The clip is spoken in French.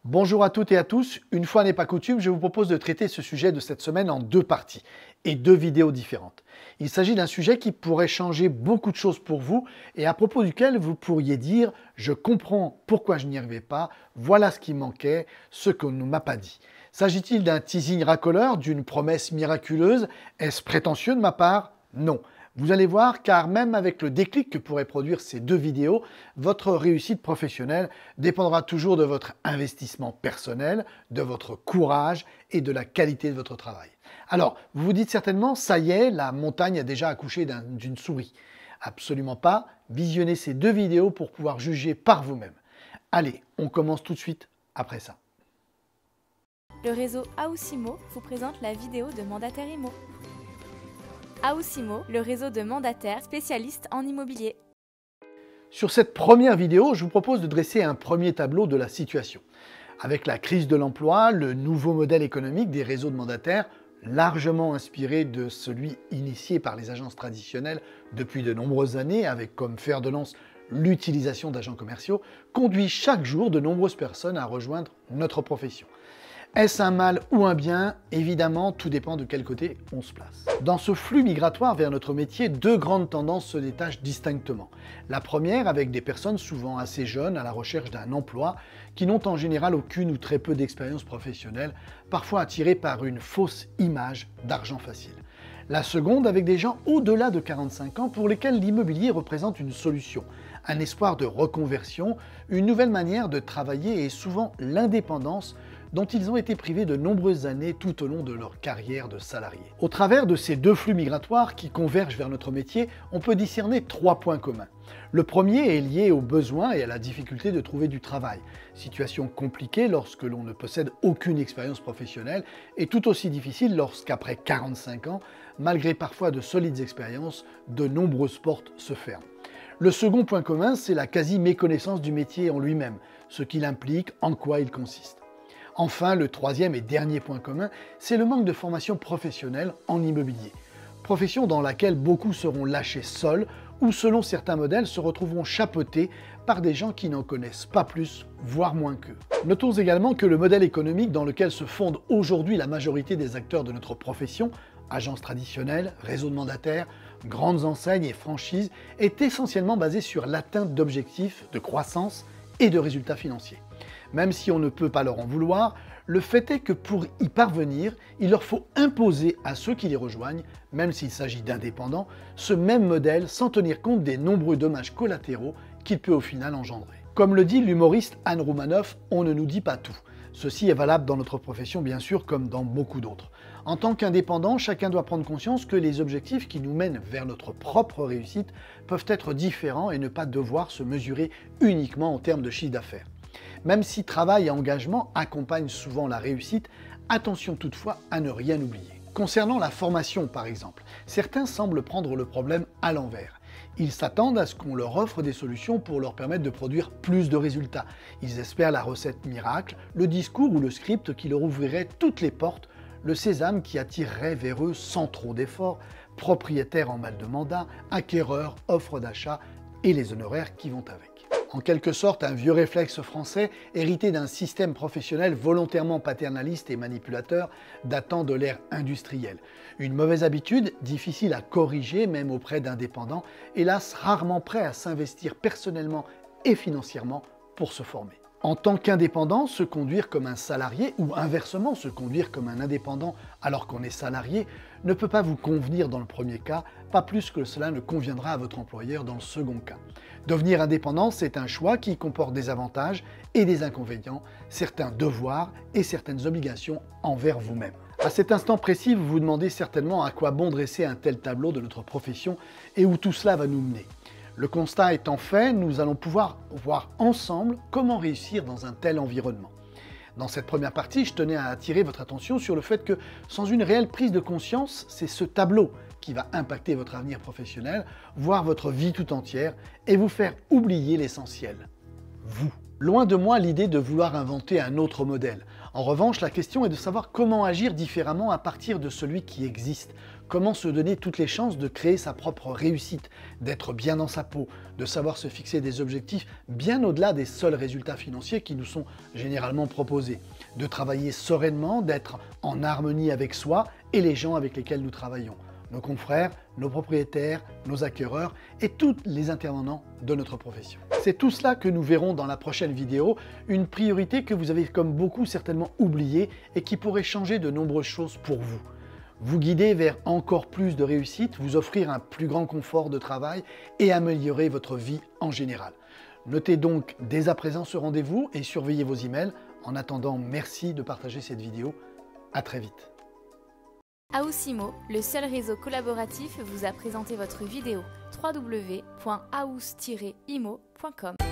Bonjour à toutes et à tous, une fois n'est pas coutume, je vous propose de traiter ce sujet de cette semaine en deux parties et deux vidéos différentes. Il s'agit d'un sujet qui pourrait changer beaucoup de choses pour vous et à propos duquel vous pourriez dire « je comprends pourquoi je n'y arrivais pas, voilà ce qui manquait, ce qu'on ne m'a pas dit ». S'agit-il d'un teasing racoleur, d'une promesse miraculeuse? Est-ce prétentieux de ma part? Non. Vous allez voir, car même avec le déclic que pourraient produire ces deux vidéos, votre réussite professionnelle dépendra toujours de votre investissement personnel, de votre courage et de la qualité de votre travail. Alors, vous vous dites certainement, ça y est, la montagne a déjà accouché d'une souris. Absolument pas, visionnez ces deux vidéos pour pouvoir juger par vous-même. Allez, on commence tout de suite après ça. Le réseau AOSIMO vous présente la vidéo de Mandataire Immo. AOSIMO, le réseau de mandataires spécialistes en immobilier. Sur cette première vidéo, je vous propose de dresser un premier tableau de la situation. Avec la crise de l'emploi, le nouveau modèle économique des réseaux de mandataires, largement inspiré de celui initié par les agences traditionnelles depuis de nombreuses années, avec comme fer de lance l'utilisation d'agents commerciaux, conduit chaque jour de nombreuses personnes à rejoindre notre profession. Est-ce un mal ou un bien? Évidemment, tout dépend de quel côté on se place. Dans ce flux migratoire vers notre métier, deux grandes tendances se détachent distinctement. La première, avec des personnes souvent assez jeunes à la recherche d'un emploi, qui n'ont en général aucune ou très peu d'expérience professionnelle, parfois attirées par une fausse image d'argent facile. La seconde, avec des gens au-delà de 45 ans pour lesquels l'immobilier représente une solution, un espoir de reconversion, une nouvelle manière de travailler et souvent l'indépendance dont ils ont été privés de nombreuses années tout au long de leur carrière de salarié. Au travers de ces deux flux migratoires qui convergent vers notre métier, on peut discerner trois points communs. Le premier est lié aux besoins et à la difficulté de trouver du travail. Situation compliquée lorsque l'on ne possède aucune expérience professionnelle et tout aussi difficile lorsqu'après 45 ans, malgré parfois de solides expériences, de nombreuses portes se ferment. Le second point commun, c'est la quasi-méconnaissance du métier en lui-même, ce qu'il implique, en quoi il consiste. Enfin, le troisième et dernier point commun, c'est le manque de formation professionnelle en immobilier. Profession dans laquelle beaucoup seront lâchés seuls ou, selon certains modèles, se retrouveront chapeautés par des gens qui n'en connaissent pas plus, voire moins qu'eux. Notons également que le modèle économique dans lequel se fonde aujourd'hui la majorité des acteurs de notre profession, agences traditionnelles, réseaux de mandataires, grandes enseignes et franchises, est essentiellement basé sur l'atteinte d'objectifs de croissance et de résultats financiers. Même si on ne peut pas leur en vouloir, le fait est que pour y parvenir, il leur faut imposer à ceux qui les rejoignent, même s'il s'agit d'indépendants, ce même modèle sans tenir compte des nombreux dommages collatéraux qu'il peut au final engendrer. Comme le dit l'humoriste Anne Roumanoff, on ne nous dit pas tout. Ceci est valable dans notre profession bien sûr comme dans beaucoup d'autres. En tant qu'indépendant, chacun doit prendre conscience que les objectifs qui nous mènent vers notre propre réussite peuvent être différents et ne pas devoir se mesurer uniquement en termes de chiffre d'affaires. Même si travail et engagement accompagnent souvent la réussite, attention toutefois à ne rien oublier. Concernant la formation par exemple, certains semblent prendre le problème à l'envers. Ils s'attendent à ce qu'on leur offre des solutions pour leur permettre de produire plus de résultats. Ils espèrent la recette miracle, le discours ou le script qui leur ouvrirait toutes les portes, le sésame qui attirerait vers eux sans trop d'efforts, propriétaires en mal de mandat, acquéreurs, offres d'achat et les honoraires qui vont avec. En quelque sorte, un vieux réflexe français hérité d'un système professionnel volontairement paternaliste et manipulateur datant de l'ère industrielle. Une mauvaise habitude, difficile à corriger même auprès d'indépendants, hélas rarement prêts à s'investir personnellement et financièrement pour se former. En tant qu'indépendant, se conduire comme un salarié ou inversement se conduire comme un indépendant alors qu'on est salarié ne peut pas vous convenir dans le premier cas, pas plus que cela ne conviendra à votre employeur dans le second cas. Devenir indépendant, c'est un choix qui comporte des avantages et des inconvénients, certains devoirs et certaines obligations envers vous-même. À cet instant précis, vous vous demandez certainement à quoi bon dresser un tel tableau de notre profession et où tout cela va nous mener. Le constat étant fait, nous allons pouvoir voir ensemble comment réussir dans un tel environnement. Dans cette première partie, je tenais à attirer votre attention sur le fait que sans une réelle prise de conscience, c'est ce tableau qui va impacter votre avenir professionnel, voire votre vie tout entière, et vous faire oublier l'essentiel, vous. Loin de moi l'idée de vouloir inventer un autre modèle. En revanche, la question est de savoir comment agir différemment à partir de celui qui existe. Comment se donner toutes les chances de créer sa propre réussite, d'être bien dans sa peau, de savoir se fixer des objectifs bien au-delà des seuls résultats financiers qui nous sont généralement proposés, de travailler sereinement, d'être en harmonie avec soi et les gens avec lesquels nous travaillons, nos confrères, nos propriétaires, nos acquéreurs et tous les intervenants de notre profession. C'est tout cela que nous verrons dans la prochaine vidéo, une priorité que vous avez comme beaucoup certainement oubliée et qui pourrait changer de nombreuses choses pour vous. Vous guider vers encore plus de réussite, vous offrir un plus grand confort de travail et améliorer votre vie en général. Notez donc dès à présent ce rendez-vous et surveillez vos emails. En attendant, merci de partager cette vidéo. À très vite. Aoussimo, le seul réseau collaboratif, vous a présenté votre vidéo www.aus-imo.com.